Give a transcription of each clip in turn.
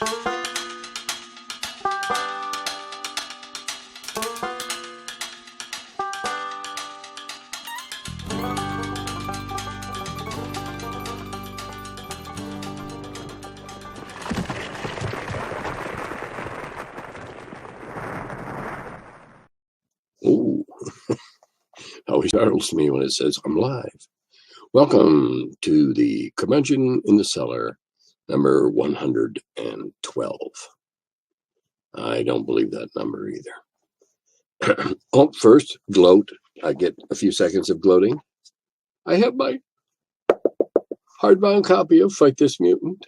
Ooh, always startles me when it says I'm live. Welcome to the Curmudgeon in the Cellar, number 112. I don't believe that number either. Oh, first, gloat. I get a few seconds of gloating. I have my hardbound copy of Fight This Mutant.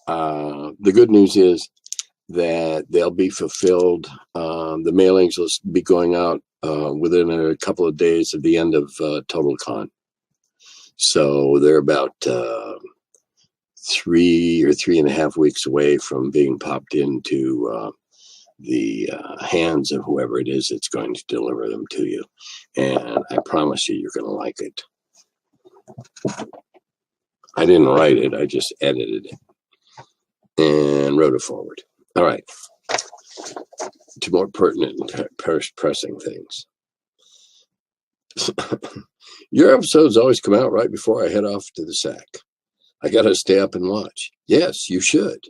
The good news is that they'll be fulfilled. The mailings will be going out within a couple of days at the end of Total Con. So they're about 3 or 3.5 weeks away from being popped into the hands of whoever it is that's going to deliver them to you. And I promise you, you're going to like it. I didn't write it. I just edited it and wrote it forward. All right. To more pertinent and pressing things. Your episodes always come out right before I head off to the sack. I got to stay up and watch. Yes, you should.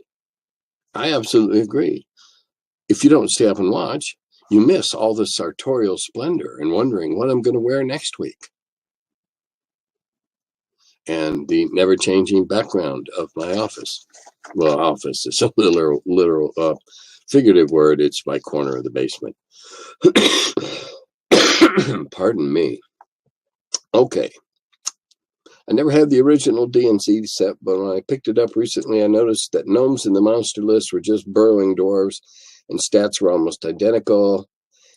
I absolutely agree. If you don't stay up and watch, you miss all the sartorial splendor and wondering what I'm going to wear next week. And the never-changing background of my office. Well, office is a literal figurative word. It's my corner of the basement. Pardon me. Okay. I never had the original D&C set, but when I picked it up recently, I noticed that gnomes in the monster list were just burrowing dwarves, and stats were almost identical.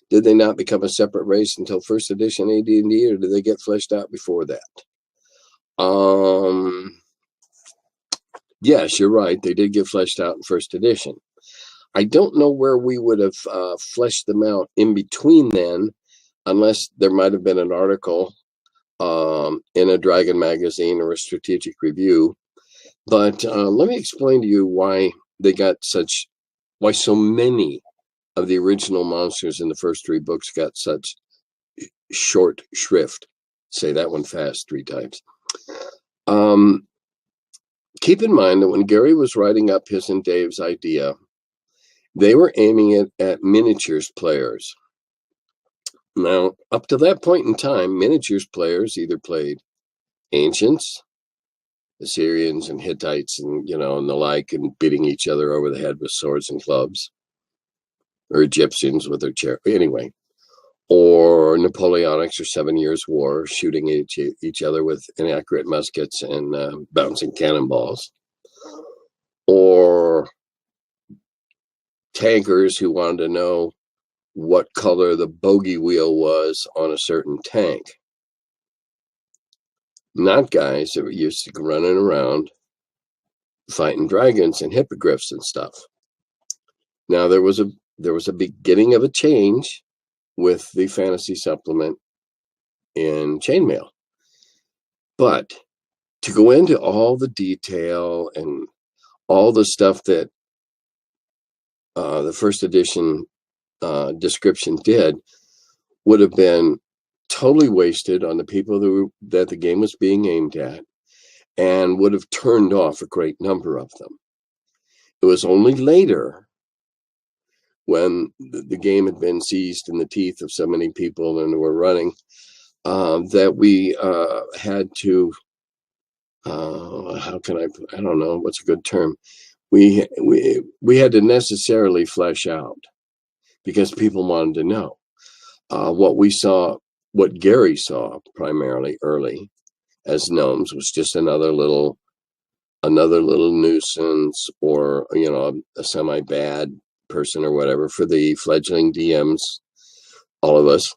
Did they not become a separate race until first edition AD&D, or did they get fleshed out before that? Yes, you're right. They did get fleshed out in first edition. I don't know where we would have fleshed them out in between then, unless there might have been an article in a Dragon magazine or a strategic review. But let me explain to you why so many of the original monsters in the first 3 books got such short shrift. Say that one fast 3 times. Keep in mind that when Gary was writing up his and Dave's idea, they were aiming it at miniatures players. Now, up to that point in time, miniatures players either played ancients, Assyrians and Hittites and, and the like, and beating each other over the head with swords and clubs, or Egyptians with their anyway, or Napoleonics or 7 Years' War, shooting each other with inaccurate muskets and bouncing cannonballs, or tankers who wanted to know what color the bogey wheel was on a certain tank. Not guys that were used to running around fighting dragons and hippogriffs and stuff. Now there was a beginning of a change with the fantasy supplement in chainmail. But to go into all the detail and all the stuff that the first edition description did would have been totally wasted on the people that the game was being aimed at, and would have turned off a great number of them. It was only later, when the game had been seized in the teeth of so many people and were running, that we had to, I don't know, what's a good term? We had to necessarily flesh out, because people wanted to know. What Gary saw primarily early as gnomes was just another little nuisance, or a semi-bad person or whatever for the fledgling DMs, all of us,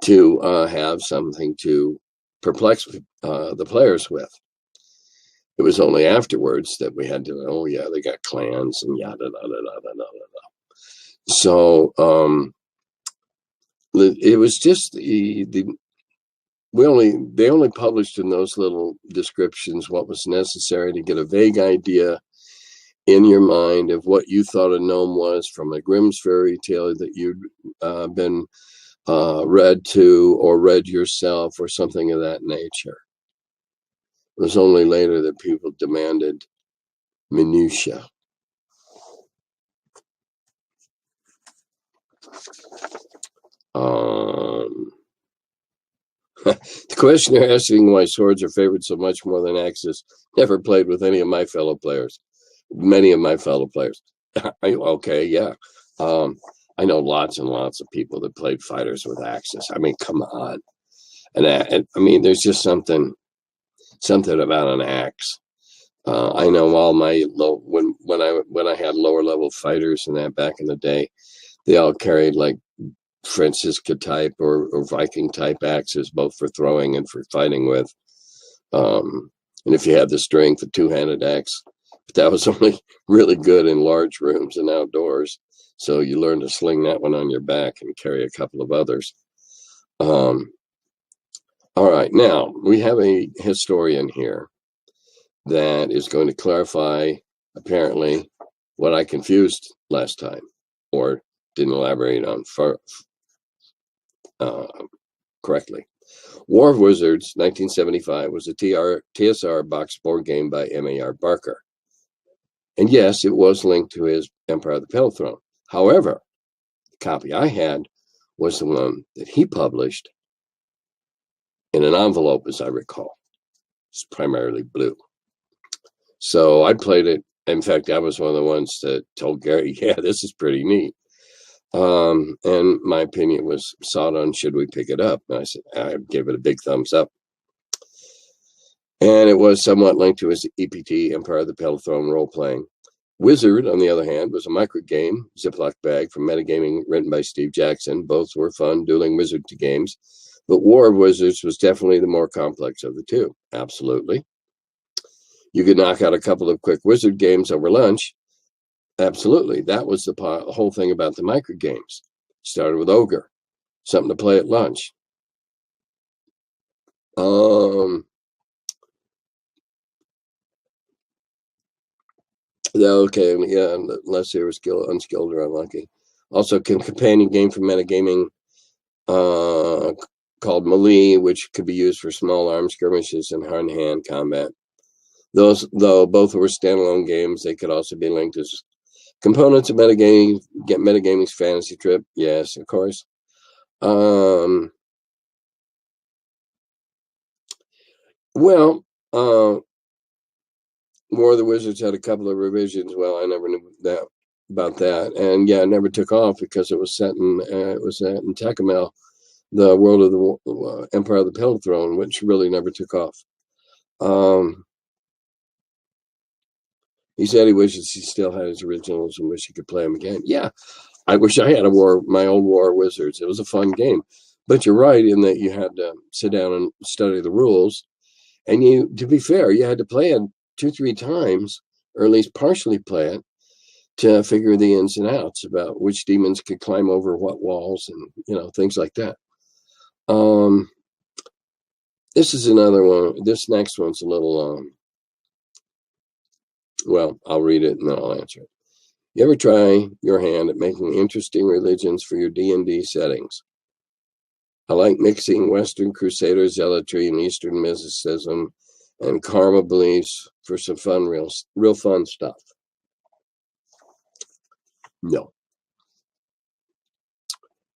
to have something to perplex the players with. It was only afterwards that we had to, oh yeah, they got clans and yada da da da da da da. So it was just the they only published in those little descriptions what was necessary to get a vague idea in your mind of what you thought a gnome was from a Grimm's fairy tale that you'd been read to or read yourself or something of that nature. It was only later that people demanded minutia. The questioner asking why swords are favored so much more than axes never played with any of my fellow players. Many of my fellow players. Okay, yeah. I know lots and lots of people that played fighters with axes. I mean, come on. And I mean, there's just something about an axe. I know all my when I had lower level fighters and that back in the day, they all carried like Francisca type or Viking type axes, both for throwing and for fighting with. And if you had the strength, a two-handed axe, but that was only really good in large rooms and outdoors. So you learn to sling that one on your back and carry a couple of others. All right, now we have a historian here that is going to clarify, apparently, what I confused last time or didn't elaborate on correctly. War of Wizards, 1975, was a TSR box board game by M.A.R. Barker. And yes, it was linked to his Empire of the Pale Throne. However, the copy I had was the one that he published in an envelope, as I recall. It's primarily blue. So I played it. In fact, I was one of the ones that told Gary, yeah, this is pretty neat. And my opinion was sought on, should we pick it up? And I said, I gave it a big thumbs up. And it was somewhat linked to his EPT, Empire of the Pale Throne role-playing. Wizard, on the other hand, was a micro game, Ziploc bag from Metagaming, written by Steve Jackson. Both were fun, dueling wizard games. But War of Wizards was definitely the more complex of the two. Absolutely. You could knock out a couple of quick wizard games over lunch. Absolutely. That was the whole thing about the micro games. Started with Ogre, something to play at lunch. Okay, yeah, unless they were unskilled or unlucky. Also, companion game from Metagaming called Melee, which could be used for small arms skirmishes and hand-to-hand combat. Those, though both were standalone games, they could also be linked as components of metagaming. Get Metagaming's fantasy trip, yes, of course. Well, War of the Wizards had a couple of revisions. Well, I never knew about that, and yeah, it never took off because it was set in Tecumseh, the world of the Empire of the Pale Throne, which really never took off. He said he wishes he still had his originals and wish he could play them again. Yeah, I wish I had my old War of Wizards. It was a fun game, but you're right in that you had to sit down and study the rules, and to be fair, you had to play it 2-3 times, or at least partially play it, to figure the ins and outs about which demons could climb over what walls and things like that. This is another one. This next one's a little well, I'll read it and then I'll answer it. You ever try your hand at making interesting religions for your D&D settings? I like mixing Western Crusader zealotry and Eastern mysticism and karma beliefs for some fun, real fun stuff. No.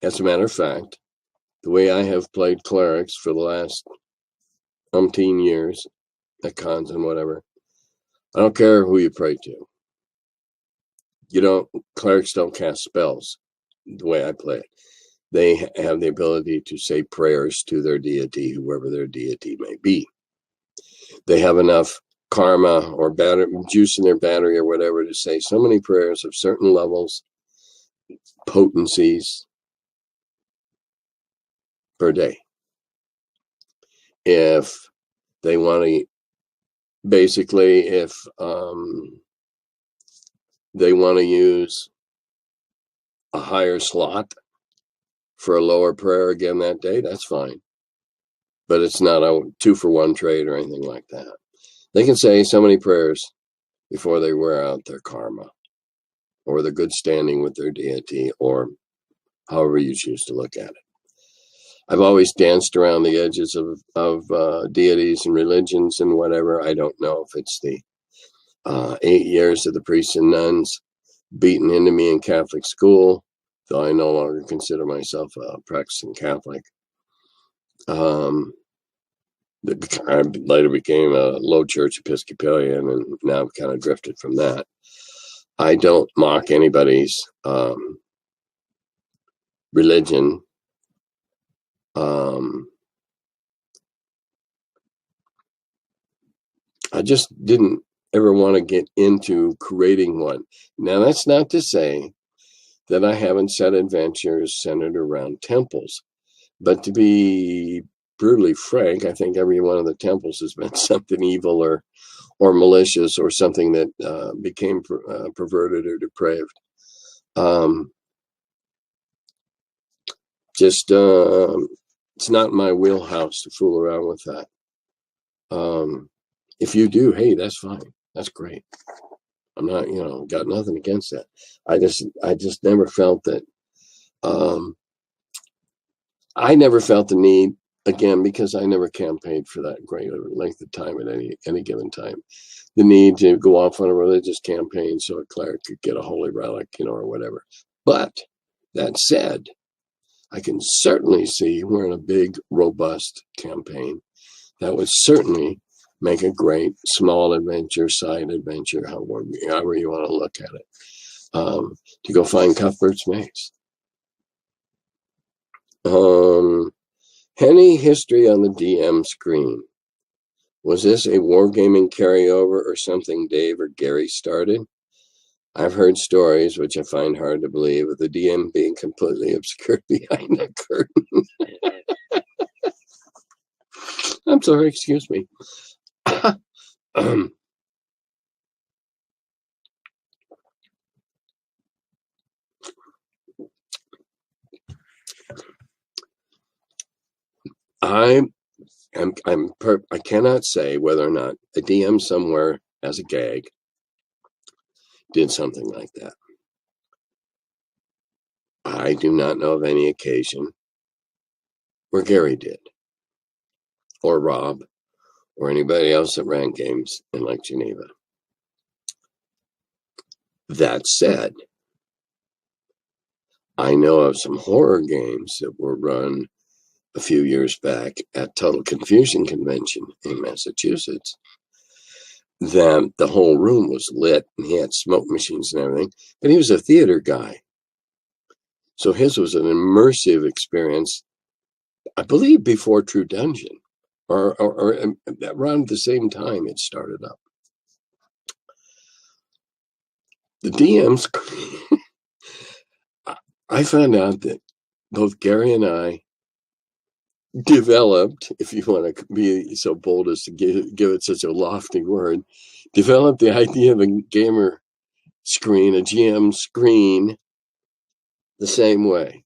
As a matter of fact, the way I have played Clerics for the last umpteen years at cons and whatever, I don't care who you pray to. Clerics don't cast spells the way I play it. They have the ability to say prayers to their deity, whoever their deity may be. They have enough karma or juice in their battery or whatever to say so many prayers of certain levels, potencies per day. If they want to, basically, if they want to use a higher slot for a lower prayer again that day, that's fine. but it's not a 2-for-1 trade or anything like that. They can say so many prayers before they wear out their karma or their good standing with their deity, or however you choose to look at it. I've always danced around the edges of deities and religions and whatever. I don't know if it's the 8 years of the priests and nuns beaten into me in Catholic school, though I no longer consider myself a practicing Catholic. I later became a low church Episcopalian, and now I've kind of drifted from that. I don't mock anybody's religion. I just didn't ever want to get into creating one. Now, that's not to say that I haven't set adventures centered around temples, but to be brutally frank, I think every one of the temples has been something evil or malicious, or something that became perverted or depraved. It's not my wheelhouse to fool around with that. If you do, hey, that's fine. That's great. I'm not, got nothing against that. I just never felt that. I never felt the need, again, because I never campaigned for that great length of time at any given time, the need to go off on a religious campaign so a cleric could get a holy relic, or whatever. But that said, I can certainly see we're in a big, robust campaign that would certainly make a great small adventure, side adventure, however you want to look at it, to go find Cuthbert's Maze. Any history on the DM screen? Was this a wargaming carryover or something Dave or Gary started? I've heard stories, which I find hard to believe, of the DM being completely obscured behind a curtain. I'm sorry, excuse me. I cannot say whether or not a DM somewhere as a gag did something like that. I do not know of any occasion where Gary did, or Rob, or anybody else that ran games in Lake Geneva. That said, I know of some horror games that were run a few years back at Total Confusion Convention in Massachusetts, that the whole room was lit and he had smoke machines and everything, but he was a theater guy. So his was an immersive experience, I believe before True Dungeon, or around the same time it started up. The DMs, I found out that both Gary and I developed, if you want to be so bold as to give it such a lofty word, developed the idea of a gamer screen, a GM screen, the same way.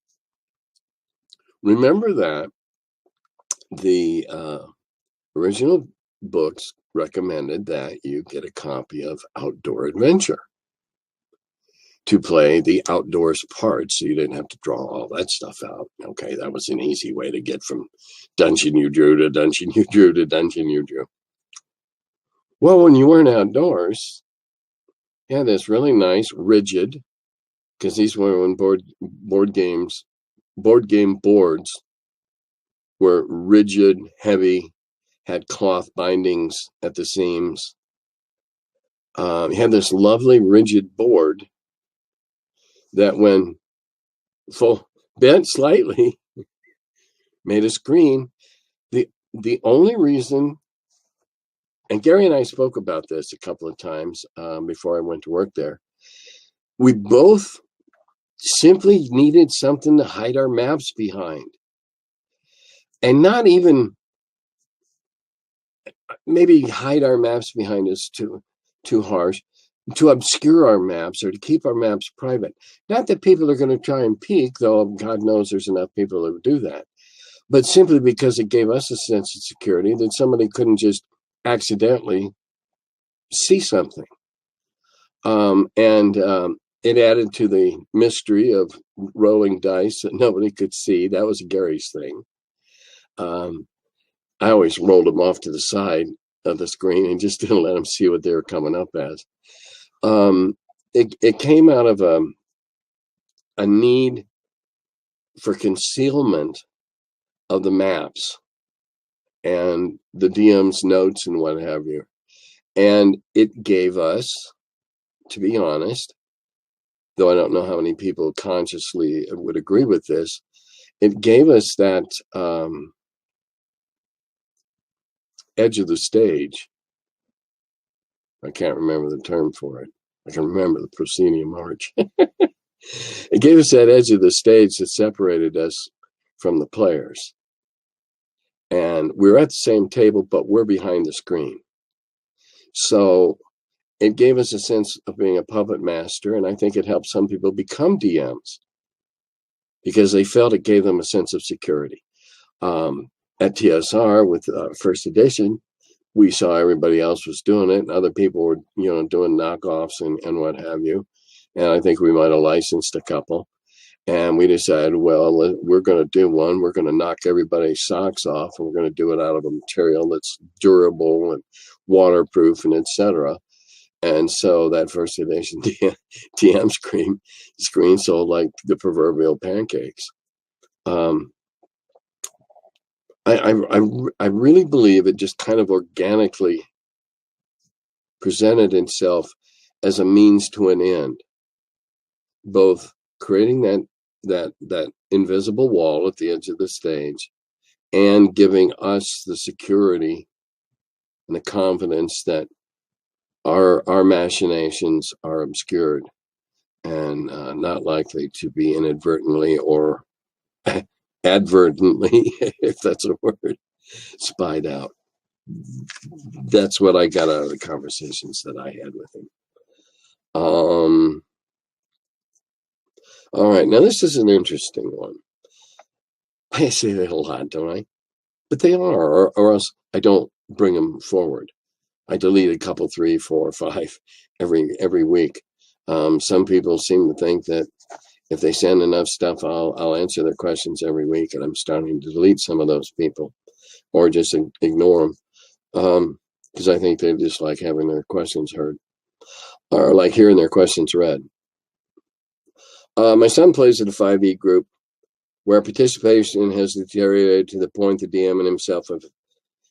Remember that the original books recommended that you get a copy of Outdoor Adventure to play the outdoors part, so you didn't have to draw all that stuff out. Okay, that was an easy way to get from dungeon you drew to dungeon you drew to dungeon you drew. Well, when you weren't outdoors, you had this really nice, rigid, because these were when board game boards were rigid, heavy, had cloth bindings at the seams. You had this lovely, rigid board that when bent slightly made a screen. The only reason, and Gary and I spoke about this a couple of times before I went to work there, we both simply needed something to hide our maps behind. And not even maybe hide our maps behind is too harsh, to obscure our maps or to keep our maps private. Not that people are going to try and peek, though God knows there's enough people who do that. but simply because it gave us a sense of security that somebody couldn't just accidentally see something. It added to the mystery of rolling dice that nobody could see. That was Gary's thing. I always rolled them off to the side of the screen and just didn't let them see what they were coming up as. It came out of a need for concealment of the maps and the DM's notes and what have you. And it gave us, to be honest, though I don't know how many people consciously would agree with this, it gave us that edge of the stage. I can't remember the term for it. I can remember the proscenium arch. It gave us that edge of the stage that separated us from the players. And we're at the same table, but we're behind the screen. So it gave us a sense of being a puppet master, and I think it helped some people become DMs because they felt it gave them a sense of security. At TSR with first edition, we saw everybody else was doing it, and other people were, doing knockoffs and what have you. And I think we might have licensed a couple. And we decided, well, we're going to do one. We're going to knock everybody's socks off, and we're going to do it out of a material that's durable and waterproof and etc. And so that first edition DM screen sold like the proverbial pancakes. I really believe it just kind of organically presented itself as a means to an end, both creating that invisible wall at the edge of the stage and giving us the security and the confidence that our machinations are obscured and not likely to be inadvertently or advertently, if that's a word, spied out. That's what I got out of the conversations that I had with him. All right, now this is an interesting one. I say that a lot, don't I? But they are, or else I don't bring them forward. I delete a couple, 3, 4, 5 every week. Some people seem to think that if they send enough stuff, I'll answer their questions every week, and I'm starting to delete some of those people, or just ignore them, because I think they just like having their questions heard, or like hearing their questions read. My son plays at a 5e group where participation has deteriorated to the point the DM and himself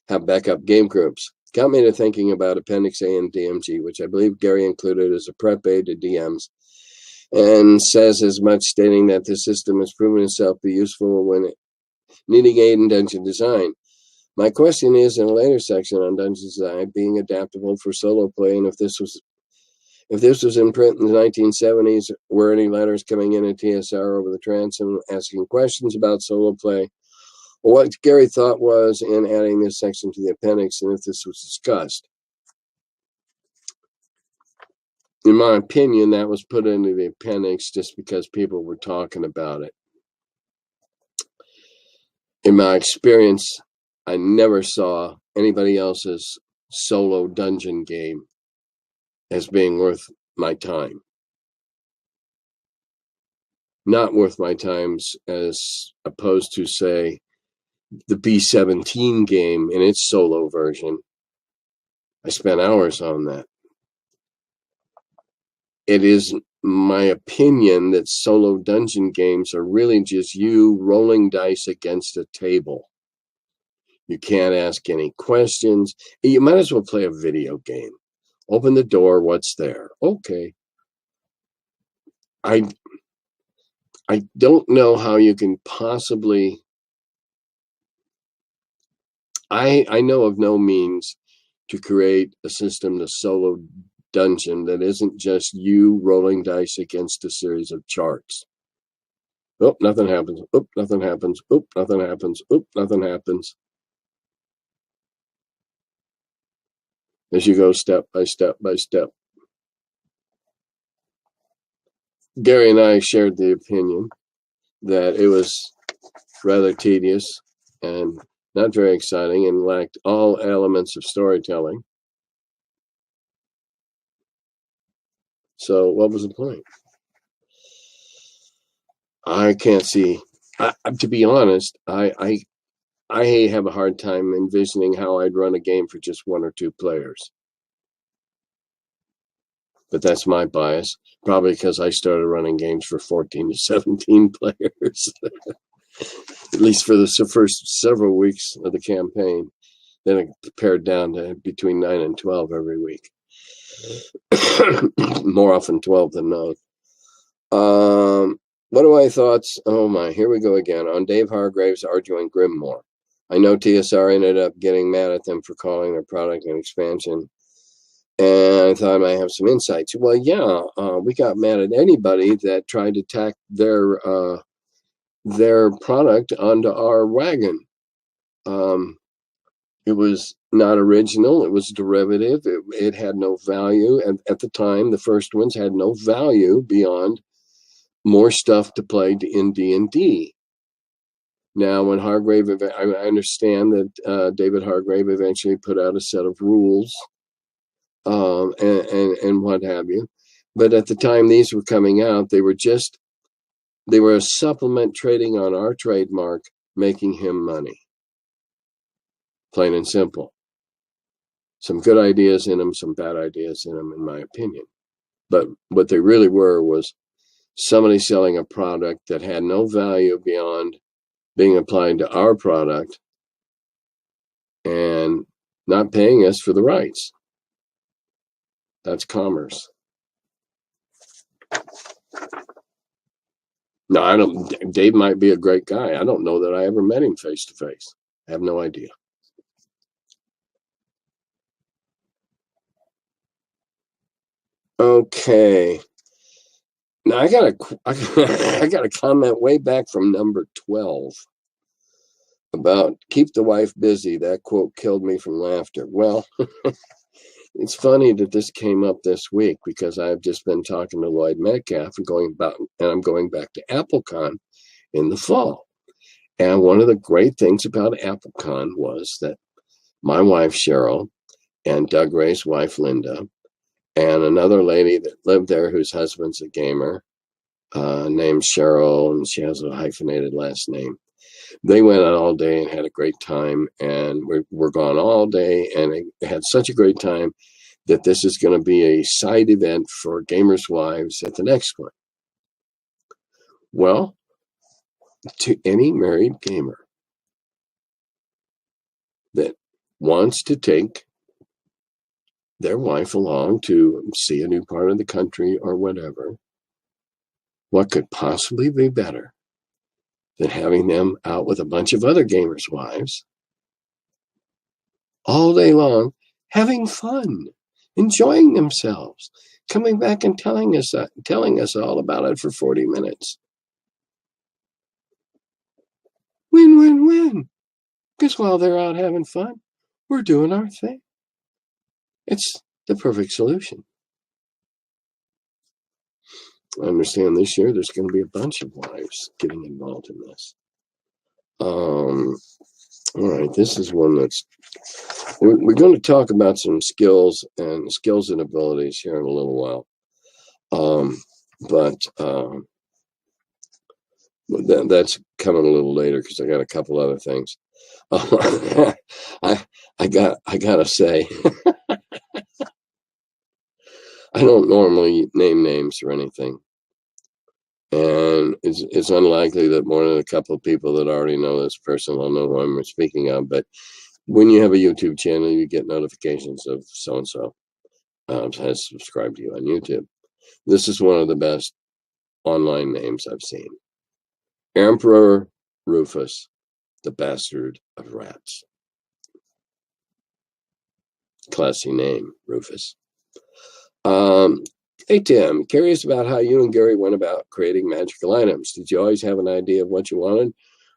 have backup game groups. Got me to thinking about Appendix A and DMG, which I believe Gary included as a prep aid to DMs, and says as much, stating that the system has proven itself to be useful when needing aid in dungeon design. My question is, in a later section on dungeon design, being adaptable for solo play, and if this was in print in the 1970s, were any letters coming in at TSR over the transom asking questions about solo play, or what Gary thought was in adding this section to the appendix, and if this was discussed. In my opinion, that was put into the appendix just because people were talking about it. In my experience, I never saw anybody else's solo dungeon game as being worth my time. Not worth my time as opposed to, say, the B-17 game in its solo version. I spent hours on that. It is my opinion that solo dungeon games are really just you rolling dice against a table. You can't ask any questions. You might as well play a video game. Open the door, what's there? Okay. I don't know how you can possibly... I know of no means to create a system to solo dungeon that isn't just you rolling dice against a series of charts. Oh, nothing happens. Oh, nothing happens. Oh, nothing happens. Oh, nothing happens. As you go step by step by step. Gary and I shared the opinion that it was rather tedious and not very exciting and lacked all elements of storytelling. So what was the point? I can't see. To be honest, I have a hard time envisioning how I'd run a game for just 1 or 2 players. But that's my bias, probably because I started running games for 14 to 17 players, at least for the first several weeks of the campaign. Then it pared down to between 9 and 12 every week. More often 12 than not. What are my thoughts? Oh my, here we go again. On Dave Hargrave's Arduin Grimoire. I know TSR ended up getting mad at them for calling their product an expansion. And I thought I might have some insights. Well, yeah, we got mad at anybody that tried to tack their product onto our wagon. It was not original. It was derivative. It had no value. And at the time, the first ones had no value beyond more stuff to play in D&D. Now, when Hargrave, I understand that David Hargrave eventually put out a set of rules and what have you. But at the time these were coming out, they were a supplement trading on our trademark, making him money. Plain and simple. Some good ideas in them, some bad ideas in them, in my opinion. But what they really were was somebody selling a product that had no value beyond being applied to our product and not paying us for the rights. That's commerce. No, Dave might be a great guy. I don't know that I ever met him face to face. I have no idea. Okay. Now I got a comment way back from number 12 about keep the wife busy. That quote killed me from laughter. Well, it's funny that this came up this week because I've just been talking to Lloyd Metcalf and I'm going back to AppleCon in the fall. And one of the great things about AppleCon was that my wife Cheryl and Doug Ray's wife Linda and another lady that lived there whose husband's a gamer named Cheryl, and she has a hyphenated last name. They went out all day and had a great time, and we're gone all day, and they had such a great time that this is going to be a side event for gamers' wives at the next one. Well, to any married gamer that wants to take their wife along to see a new part of the country or whatever, what could possibly be better than having them out with a bunch of other gamers' wives all day long, having fun, enjoying themselves, coming back and telling us all about it for 40 minutes. Win, win, win. Because while they're out having fun, we're doing our thing. It's the perfect solution. I understand this year there's going to be a bunch of wives getting involved in this. All right, this is one we're going to talk about some skills and abilities here in a little while. But that's coming a little later because I got a couple other things. I gotta say, I don't normally name names or anything. And it's unlikely that more than a couple of people that already know this person will know who I'm speaking of. But when you have a YouTube channel, you get notifications of so-and-so has subscribed to you on YouTube. This is one of the best online names I've seen. Emperor Rufus, the Bastard of Rats. Classy name, Rufus. Hey, Tim, curious about how you and Gary went about creating magical items. Did you always have an idea of what you wanted,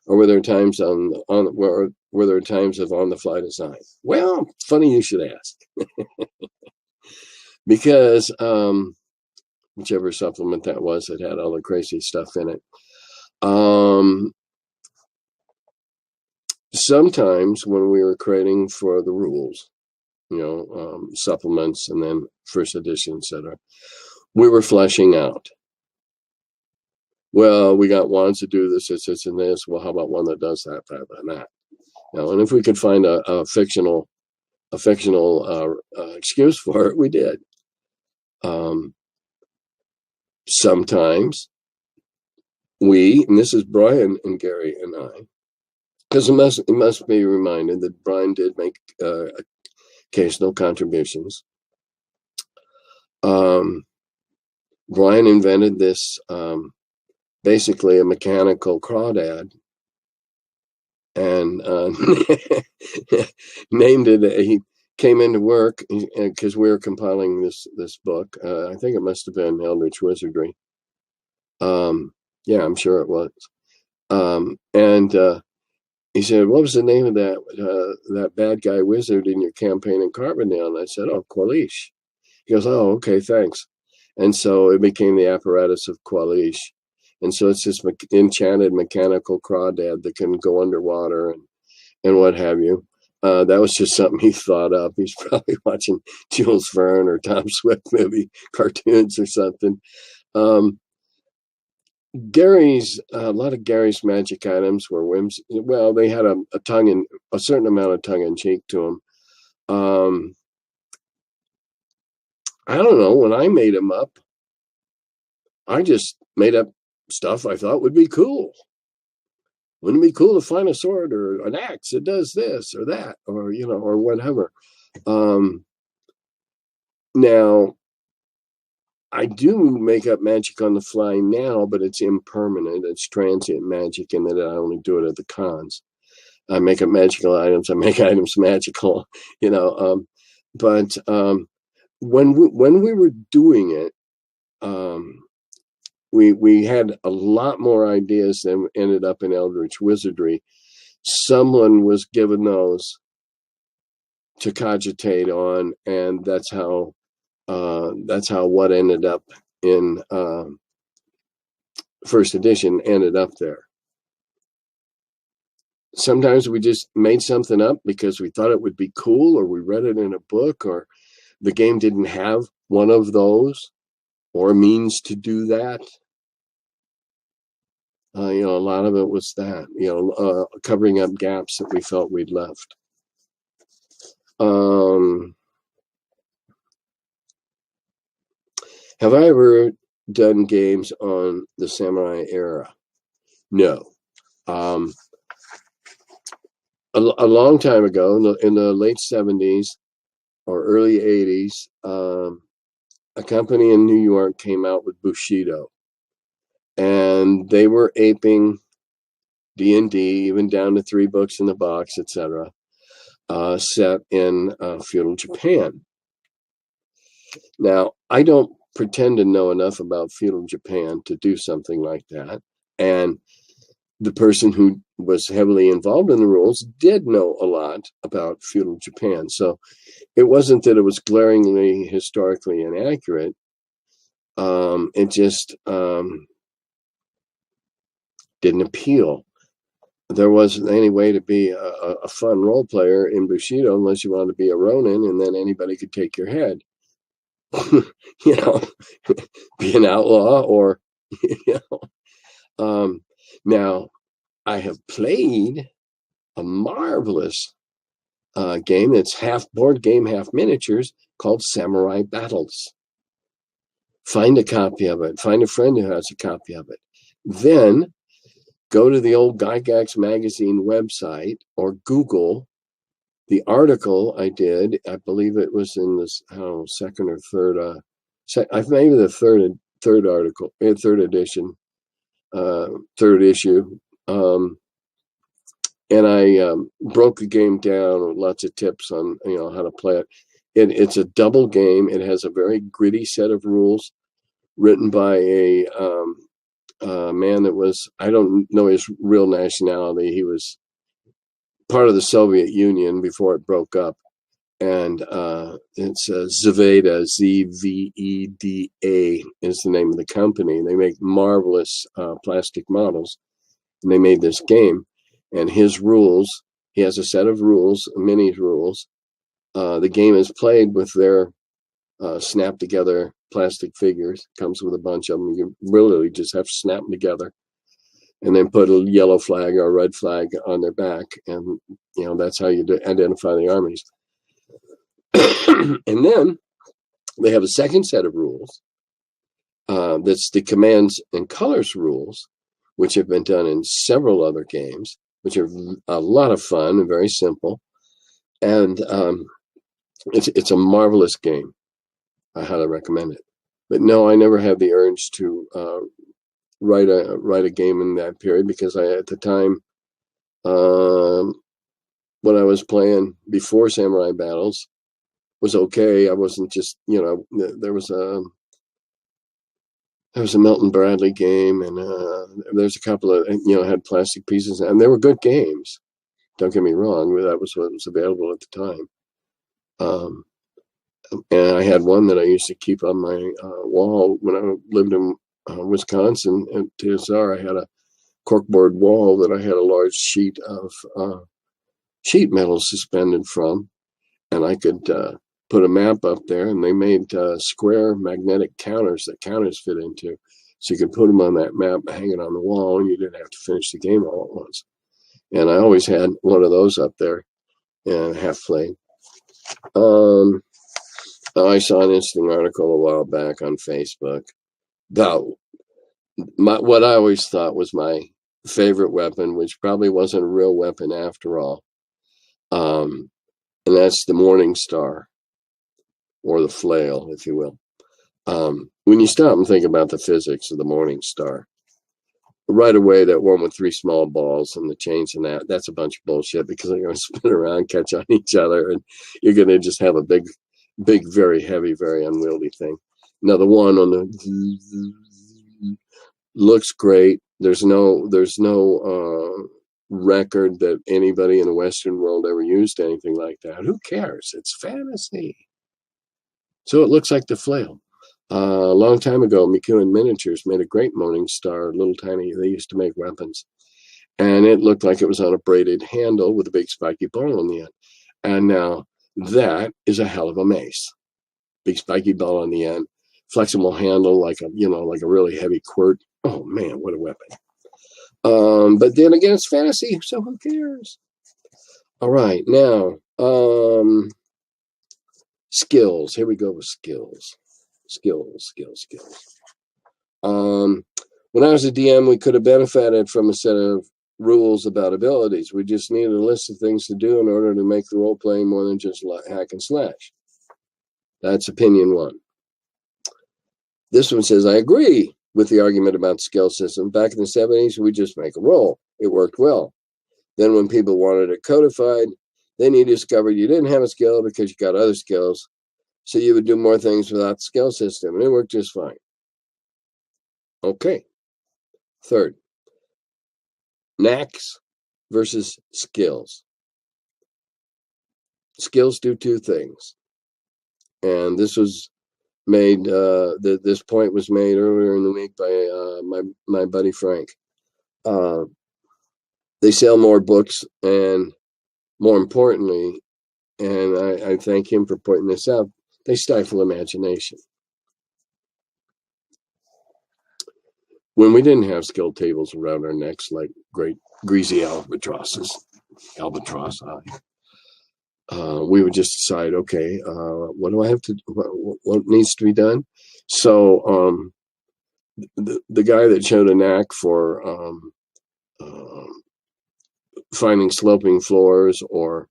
or were there times on the fly design? Well, funny you should ask, because whichever supplement that was that had all the crazy stuff in it. sometimes when we were creating for the rules, supplements and then first edition, etc., we were fleshing out. Well, we got wands to do this, and this. Well, how about one that does that, and that? And if we could find a fictional excuse for it, we did. Sometimes and this is Brian and Gary and I, because it must be reminded that Brian did make occasional contributions. Brian invented this, basically a mechanical crawdad, and named it. He came into work because we were compiling this book. I think it must have been Eldritch Wizardry. Yeah, I'm sure it was. And he said, "What was the name of that bad guy wizard in your campaign in Carbondale?" And I said, "Oh, Qualish." He goes, "Oh, okay, thanks." And so it became the apparatus of Qualish. And so it's this enchanted mechanical crawdad that can go underwater and what have you. That was just something he thought up. He's probably watching Jules Verne or Tom Swift movie cartoons or something. A lot of Gary's magic items were whims. Well, they had a certain amount of tongue in cheek to them. I don't know. When I made them up, I just made up stuff I thought would be cool. Wouldn't it be cool to find a sword or an axe that does this or that, or or whatever. Now, I do make up magic on the fly now, but it's impermanent. It's transient magic in that I only do it at the cons. I make up magical items. I make items magical, But when we were doing it, we had a lot more ideas than ended up in Eldritch Wizardry. Someone was given those to cogitate on, and that's how what ended up in first edition ended up there. Sometimes we just made something up because we thought it would be cool, or we read it in a book, or the game didn't have one of those or means to do that. A lot of it was that, covering up gaps that we felt we'd left. Have I ever done games on the samurai era? No. A long time ago, in the late 70s or early 80s, a company in New York came out with Bushido. And they were aping D&D, even down to 3 books in the box, etc., set in feudal Japan. Now, I don't pretend to know enough about feudal Japan to do something like that. And the person who was heavily involved in the rules did know a lot about feudal Japan. So it wasn't that it was glaringly historically inaccurate. It just didn't appeal. There wasn't any way to be a fun role player in Bushido unless you wanted to be a Ronin, and then anybody could take your head. Be an outlaw, or now I have played a marvelous game that's half board game, half miniatures, called Samurai Battles. Find a copy of it. Find a friend who has a copy of it. Then go to the old Gygax magazine website or Google the article I did. I believe it was in this second or third, maybe the third article, third edition, third issue. And I broke the game down with lots of tips on how to play it. It's a double game. It has a very gritty set of rules written by a man that was, I don't know his real nationality. He was part of the Soviet Union before it broke up. And it's Zveda, Z-V-E-D-A is the name of the company. They make marvelous plastic models. And they made this game. And his rules, He has a set of rules, mini rules. The game is played with their snap together plastic figures. Comes with a bunch of them. You really just have to snap them together, and then put a yellow flag or a red flag on their back, and that's how you identify the armies. And then they have a second set of rules. That's the commands and colors rules, which have been done in several other games, which are a lot of fun and very simple. And it's a marvelous game. I highly recommend it. But no, I never had the urge to write a game in that period, because at the time, when I was playing before Samurai Battles, was okay. I wasn't just, there was a Milton Bradley game, and there's a couple of, had plastic pieces, and they were good games. Don't get me wrong, but that was what was available at the time. And I had one that I used to keep on my wall when I lived in Wisconsin. At TSR, I had a corkboard wall that I had a large sheet of sheet metal suspended from, and I could put a map up there, and they made square magnetic counters that counters fit into, so you could put them on that map, hang it on the wall, and you didn't have to finish the game all at once. And I always had one of those up there and half played. I saw an interesting article a while back on Facebook about what I always thought was my favorite weapon, which probably wasn't a real weapon after all. And that's the Morning Star, or the flail, if you will. When you stop and think about the physics of the Morning Star, right away, that one with 3 small balls and the chains and that's a bunch of bullshit, because they're going to spin around, catch on each other, and you're going to just have a big, very heavy, very unwieldy thing. Now, the one on the looks great. There's no record that anybody in the Western world ever used anything like that. Who cares? It's fantasy. So it looks like the flail. A long time ago, McEwen Miniatures made a great Morning Star, little tiny. They used to make weapons, and it looked like it was on a braided handle with a big spiky ball on the end. And now that is a hell of a mace. Big spiky ball on the end, flexible handle like a really heavy quirt. Oh man, what a weapon! But then again, it's fantasy, so who cares? All right, now skills. Here we go with skills. Skills. When I was a DM, we could have benefited from a set of rules about abilities. We just needed a list of things to do in order to make the role playing more than just hack and slash. That's opinion 1. This one says, I agree with the argument about skill system. Back in the 70s, we just make a roll. It worked well. Then when people wanted it codified, then you discovered you didn't have a skill because you got other skills. So you would do more things without the skill system, and it worked just fine. Okay. Third, knacks versus skills. Skills do 2 things. And this was made, this point was made earlier in the week by my buddy Frank. They sell more books, and more importantly, and I thank him for pointing this out, they stifle imagination. When we didn't have skill tables around our necks like great greasy albatross, we would just decide, okay, what do I have to? What needs to be done? So the guy that showed a knack for finding sloping floors, or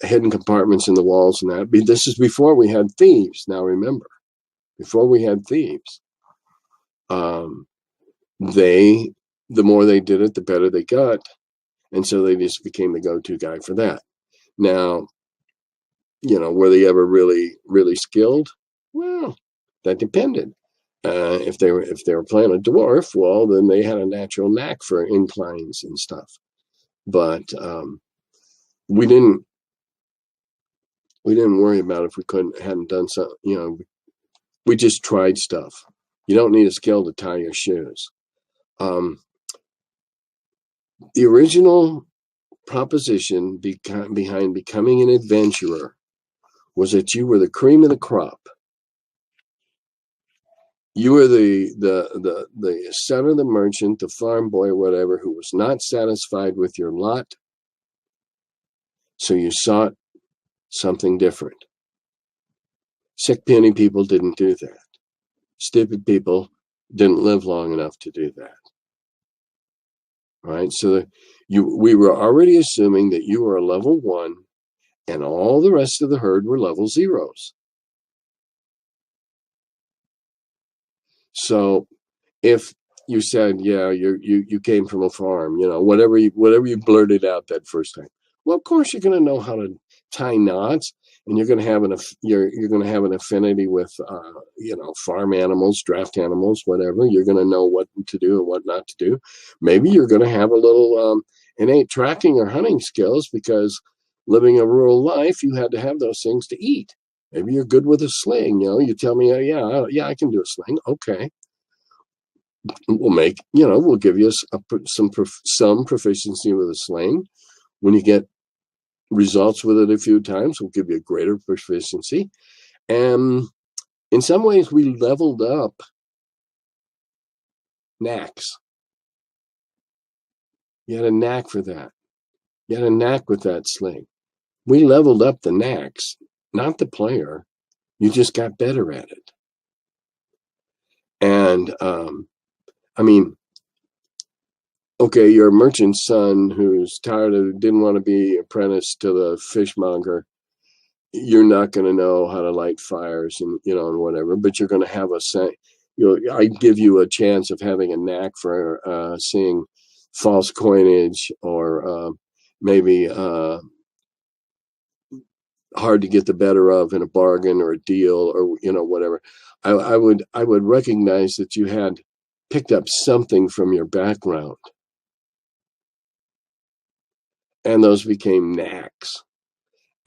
hidden compartments in the walls and that. This is before we had thieves. Now remember, before we had thieves, the more they did it, the better they got, and so they just became the go-to guy for that. Now, were they ever really, really skilled? Well, that depended. If they were playing a dwarf, well, then they had a natural knack for inclines and stuff. But we didn't worry about if we hadn't done something. We just tried stuff. You don't need a skill to tie your shoes. The original proposition behind becoming an adventurer was that you were the cream of the crop. You were the son of the merchant, the farm boy, whatever, who was not satisfied with your lot. So you sought something different. Sick penny people didn't do that. Stupid people didn't live long enough to do that. Right? So we were already assuming that you were a level 1 and all the rest of the herd were level 0s. So if you said, yeah, you came from a farm, whatever you blurted out that first time, well, of course you're going to know how to tie knots, and you're going to have an affinity with farm animals, draft animals, whatever. You're going to know what to do and what not to do. Maybe you're going to have a little innate tracking or hunting skills, because living a rural life, you had to have those things to eat. Maybe you're good with a sling. You tell me, yeah, I can do a sling. Okay. We'll give you some proficiency with a sling. When you get results with it a few times, we'll give you a greater proficiency. And in some ways, we leveled up knacks. You had a knack for that. You had a knack with that sling. We leveled up the knacks, not the player. You just got better at it. And okay, you're a merchant's son who's didn't want to be apprenticed to the fishmonger. You're not going to know how to light fires and whatever, but you're going to have I give you a chance of having a knack for seeing false coinage, or maybe hard to get the better of in a bargain or a deal, or whatever. I would recognize that you had picked up something from your background, and those became knacks.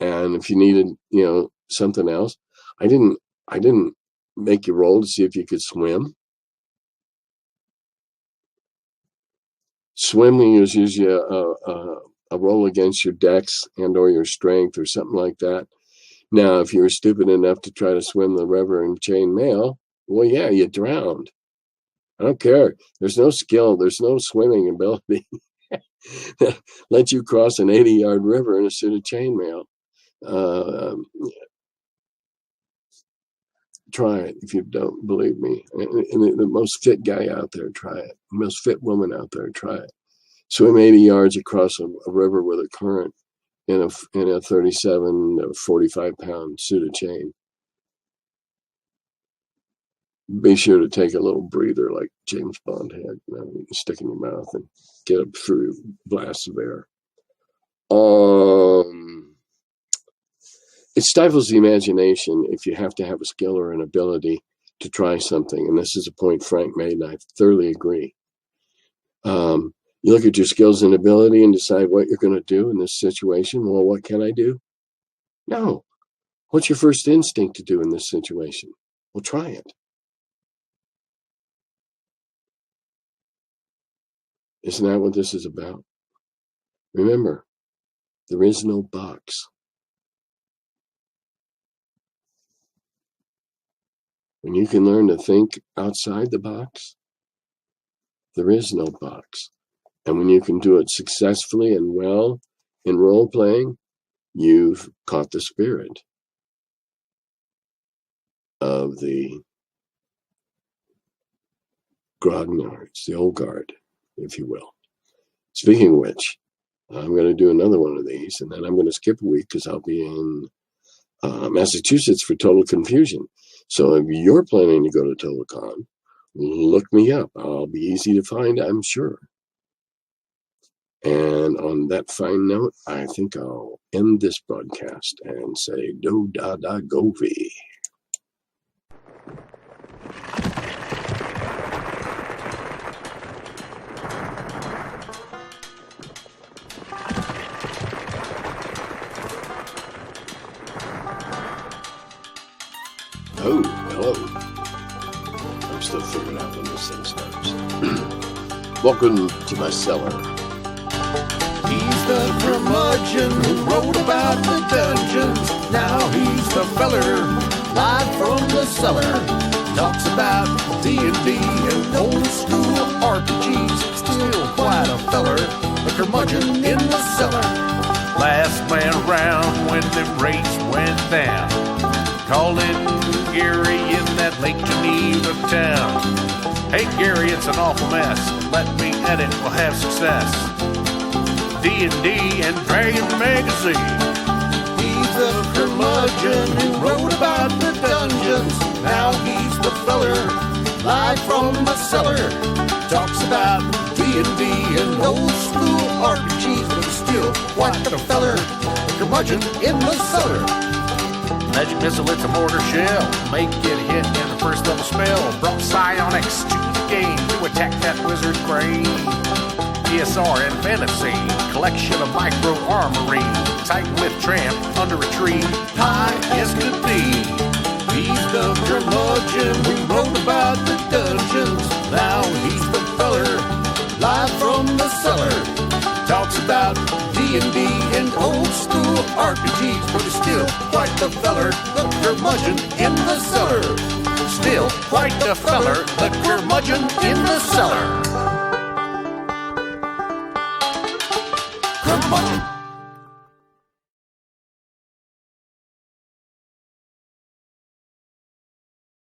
And if you needed something else, I didn't make you roll to see if you could swim. Swimming is usually a roll against your dex and or your strength or something like that. Now, if you were stupid enough to try to swim the river in chain mail, well, yeah, you drowned. I don't care. There's no skill. There's no swimming ability. Let you cross an 80-yard river in a suit of chainmail. Try it if you don't believe me. And the most fit guy out there, try it. The most fit woman out there, try it. Swim 80 yards across a river with a current in a 37 or 45-pound suit of chain. Be sure to take a little breather like James Bond had. Stick in your mouth and get up through blasts of air. It stifles the imagination if you have to have a skill or an ability to try something. And this is a point Frank made, and I thoroughly agree. You look at your skills and ability and decide what you're going to do in this situation. Well, what can I do? No. What's your first instinct to do in this situation? Well, try it. Isn't that what this is about? Remember, there is no box. When you can learn to think outside the box, there is no box. And when you can do it successfully and well in role playing, you've caught the spirit of the grognards, the old guard, if you will. Speaking of which, I'm going to do another one of these, and then I'm going to skip a week because I'll be in Massachusetts for Total Confusion. So if you're planning to go to TotalCon, look me up. I'll be easy to find, I'm sure. And on that fine note, I think I'll end this broadcast and say do da da govy. Oh, hello. I'm still figuring out when this thing starts. Welcome to my cellar. the curmudgeon who wrote about the dungeons. Now he's the feller, live from the cellar. Talks about D&D and old school RPGs. Still quite a feller, the curmudgeon in the cellar. Last man around when them rates went down. Calling Gary in that Lake Geneva town. Hey Gary, it's an awful mess. Let me edit, we'll have success. D&D and Dragon Magazine. He's the curmudgeon who wrote about the dungeons. Now he's the feller, live from the cellar. Talks about D&D and old school RPGs, but he's still quite the feller, the curmudgeon in the cellar. Magic missile, it's a mortar shell. Make it hit in the first level spell. Brought psionics to the game to attack that wizard brain. ESR and fantasy, collection of micro armory. Tight with tramp under a tree, high as could be. He's the curmudgeon who wrote about the dungeons. Now he's the feller, live from the cellar. Talks about D&D and old school RPGs, but he's still quite the feller, the curmudgeon in the cellar. Still quite the feller, the curmudgeon in the cellar. Curmudgeon.